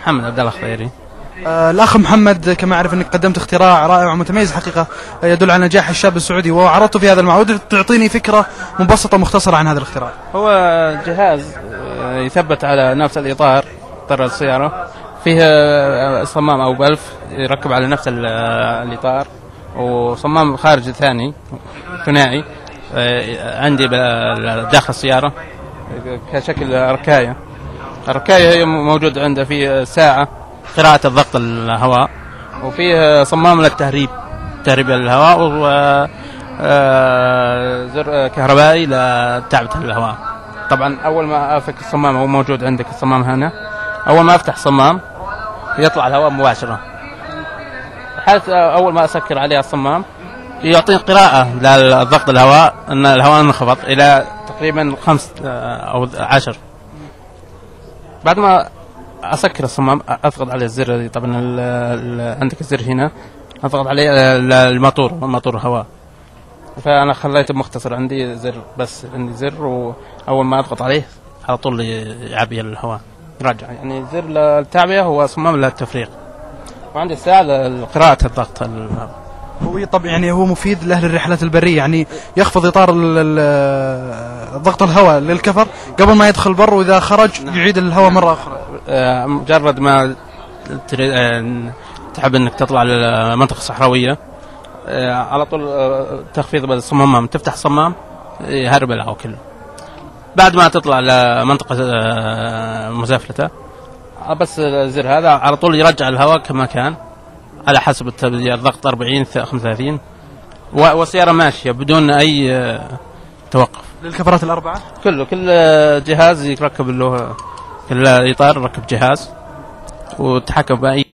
محمد عبد الله الخضيري. الأخ محمد، كما أعرف أنك قدمت اختراع رائع ومتميز حقيقة يدل على نجاح الشاب السعودي وعرضته في هذا المعرض. تعطيني فكرة مبسطة مختصرة عن هذا الاختراع. هو جهاز يثبت على نفس الإطار، إطار السيارة، فيه صمام أو بلف يركب على نفس الإطار، وصمام خارجي ثاني ثنائي عندي داخل السيارة كشكل ركاية. الركاية هي موجود عنده في ساعة قراءة الضغط الهواء، وفيه صمام للتهريب، تهريب الهواء، وزر كهربائي لتعبئة الهواء. طبعا أول ما أفك الصمام، هو موجود عندك الصمام هنا، أول ما أفتح الصمام يطلع الهواء مباشرة. حالة أول ما أسكر عليه الصمام يعطيني قراءة للضغط الهواء، أن الهواء انخفض إلى تقريبا 5 أو 10. بعد ما أسكر الصمام أضغط على الزر، طبعا عندك الزر هنا، أضغط عليه الموتور الهواء. فأنا خليته مختصر، عندي زر بس، عندي زر، وأول ما أضغط عليه على طول يعبي الهواء يرجع. يعني زر للتعبئة هو صمام للتفريغ، وعندي ساعة لقراءة الضغط الهواء. هو طب يعني هو مفيد لأهل الرحلات البرية، يعني يخفض إطار ضغط الهواء للكفر قبل ما يدخل البر، وإذا خرج يعيد الهواء مرة أخرى. مجرد ما تحب أنك تطلع للمنطقة الصحراوية، على طول تخفيض بالصمام، تفتح الصمام يهرب الهواء كله. بعد ما تطلع لمنطقة مزافلته، بس الزر هذا على طول يرجع الهواء كما كان على حسب الضغط 40 35، والسيارة ماشية بدون أي توقف. للكفرات الأربعة كل جهاز يركب له، كل إطار يركب جهاز وتحكم بأي